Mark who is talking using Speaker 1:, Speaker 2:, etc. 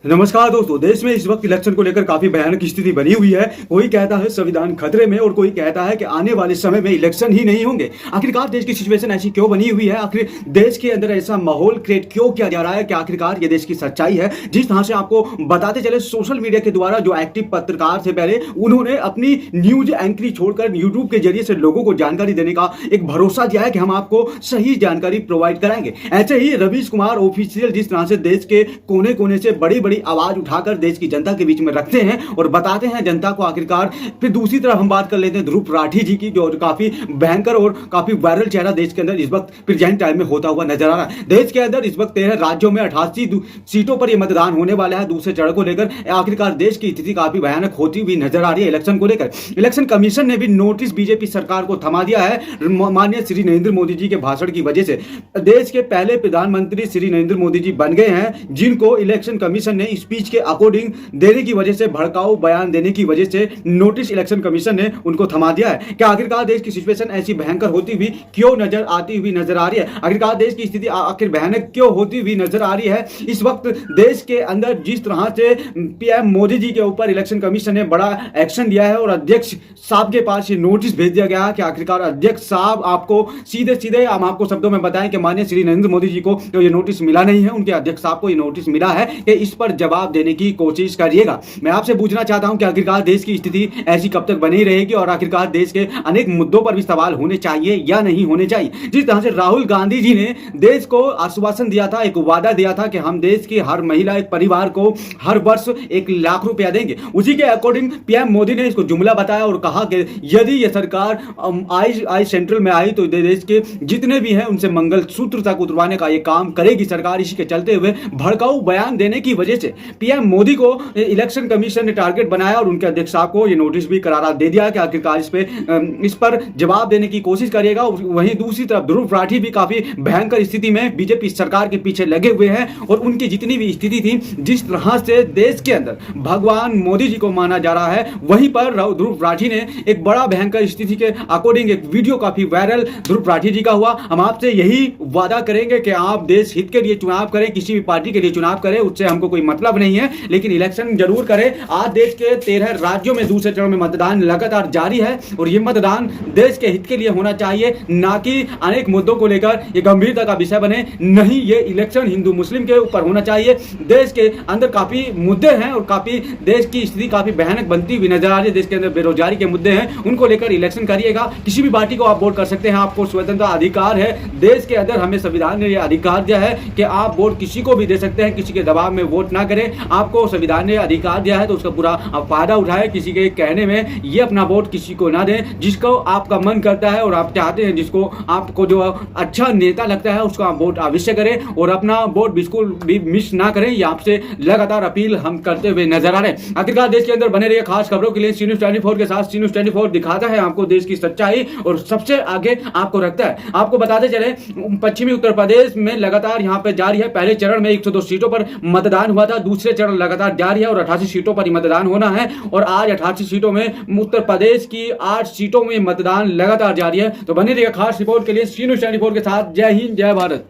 Speaker 1: नमस्कार दोस्तों। देश में इस वक्त इलेक्शन को लेकर काफी भयानक स्थिति बनी हुई है। कोई कहता है संविधान खतरे में और कोई कहता है कि आने वाले समय में इलेक्शन ही नहीं होंगे। आखिरकार देश की सिचुएशन ऐसी क्यों बनी हुई है? आखिर देश के अंदर ऐसा माहौल क्रिएट क्यों किया जा रहा है कि आखिरकार ये देश की सच्चाई है। जिस तरह से आपको बताते चले, सोशल मीडिया के द्वारा जो एक्टिव पत्रकार थे पहले, उन्होंने अपनी न्यूज एंकरी छोड़कर यूट्यूब के जरिए से लोगों को जानकारी देने का एक भरोसा दिया है कि हम आपको सही जानकारी प्रोवाइड कराएंगे। ऐसे ही रवीश कुमार ऑफिशियल जिस तरह से देश के कोने कोने से बड़ी बड़ी आवाज उठाकर देश की जनता के बीच में रखते हैं और बताते हैं जनता को आखिरकार। फिर दूसरी तरफ हम बात कर लेते हैं ध्रुव राठी जी की, जो काफी भयंकर और काफी वायरल चेहरा देश के अंदर इस वक्त प्रेजेंट टाइम में होता हुआ नजर आ रहा है। देश के अंदर इस वक्त 13 राज्यों में 88 सीटों पर यह मतदान होने वाला है दूसरे चरण को लेकर। आखिरकार देश की स्थिति काफी भयानक होती हुई नजर आ रही है इलेक्शन को लेकर। इलेक्शन कमीशन ने भी नोटिस बीजेपी सरकार को थमा दिया है माननीय श्री नरेंद्र मोदी जी के भाषण की वजह से। देश के पहले प्रधानमंत्री श्री नरेंद्र मोदी जी बन गए हैं, जिनको इलेक्शन कमीशन ने स्पीच के अकॉर्डिंग देने की वजह से, भड़काऊ बयान देने की वजह से नोटिस इलेक्शन कमीशन ने उनको थमा दिया है। क्या आखिरकार देश की सिचुएशन ऐसी भयंकर होती हुई क्यों नजर आती हुई नजर आ रही है? आखिरकार देश की स्थिति आखिर भयानक क्यों होती हुई नजर आ रही है? इस वक्त देश के अंदर जिस तरह से पीएम मोदी जी के ऊपर इलेक्शन कमीशन ने बड़ा एक्शन लिया है और अध्यक्ष साहब के पास ये नोटिस भेज दिया गया है कि आखिरकार अध्यक्ष साहब आपको सीधे सीधे हम आपको शब्दों में बताएं कि माननीय श्री नरेंद्र मोदी जी को तो ये नोटिस मिला नहीं है, उनके अध्यक्ष साहब को ये नोटिस मिला है कि इस पर जवाब देने की कोशिश करिएगा। मैं आपसे पूछना चाहता हूं कि आखिरकार देश की स्थिति ऐसी कब तक बनी रहेगी और आखिरकार देश के अनेक मुद्दों पर भी सवाल होने चाहिए या नहीं होने चाहिए। जिस तरह से राहुल गांधी जी ने देश को आश्वासन दिया था, एक वादा दिया था कि हम देश की हर महिला, एक परिवार को हर वर्ष 1 लाख रुपया देंगे, उसी के अकॉर्डिंग पीएम मोदी ने इसको जुमला बताया और कहा कि यदि यह सरकार आई सेंट्रल में आई तो देश के जितने भी हैं उनसे मंगलसूत्र तक उतरवाने का यह काम करेगी सरकार। इसी के चलते हुए भड़काऊ बयान देने की वजह से पीएम मोदी को इलेक्शन कमीशन ने टारगेट बनाया और उनके अध्यक्ष साहब को यह नोटिस भी करारा दे दिया कि आखिरकार इस पर जवाब देने की कोशिश करिएगा। वहीं दूसरी तरफ ध्रुव राठी भी काफी भयंकर स्थिति में बीजेपी सरकार के पीछे लगे हुए हैं और उनकी जितनी भी स्थिति थी, जिस तरह से देश के अंदर भगवान मोदी जी को माना जा रहा है, वहीं पर ध्रुव राठी ने एक बड़ा भयंकर स्थिति के अकॉर्डिंग एक वीडियो काफी वायरल ध्रुव राठी जी का हुआ। हम आपसे यही वादा करेंगे कि आप देश हित के लिए चुनाव करें, किसी भी पार्टी के लिए चुनाव करें, उससे हमको कोई मतलब नहीं है, लेकिन इलेक्शन जरूर करें। आज देश के 13 राज्यों में दूसरे चरण में मतदान लगातार जारी है और यह मतदान देश के हित के लिए होना चाहिए, ना कि अनेक मुद्दों को लेकर यह गंभीरता का विषय बने। नहीं, ये इलेक्शन हिंदू मुस्लिम के ऊपर होना चाहिए। देश के अंदर काफी मुद्दे हैं और काफी देश की स्थिति काफी भयानक बनती हुई नजर आ रही है। देश के अंदर बेरोजगारी के मुद्दे हैं, उनको लेकर इलेक्शन करिएगा। किसी भी पार्टी को आप वोट कर सकते हैं, आपको स्वतंत्र अधिकार है। देश के अंदर हमें संविधान ने यह अधिकार दिया है कि आप वोट किसी को भी दे सकते हैं, किसी के दबाव में वोट ना करें। आपको संविधान ने अधिकार दिया है तो उसका पूरा फायदा उठाए। किसी के कहने में ये अपना वोट किसी को ना दें जिसको आपका मन करता है और आप चाहते हैं, जिसको आपको जो अच्छा नेता लगता है उसका वोट अवश्य करें और अपना वोट बिल्कुल भी मिस ना करें। ये आपसे लगातार अपील हम करते हुए नजर आ रहे हैं। आखिरकार देश के अंदर बने रहिए खास खबरों के लिए सी न्यूज़ 24 के साथ। सी न्यूज़ 24 दिखाता है आपको देश की सच्चाई और सबसे आगे आपको रखता है। आपको बताते चले, पश्चिमी उत्तर प्रदेश में लगातार यहाँ पे जारी है। पहले चरण में 102 सीटों पर मतदान हुआ था, दूसरे चरण लगातार जारी है और 88 सीटों पर मतदान होना है और आज 88 सीटों में उत्तर प्रदेश की 8 सीटों में मतदान लगातार जारी है। तो बने रहिए खास रिपोर्ट के लिए सी न्यूज़ 24 के साथ। जय हिंद, जय भारत।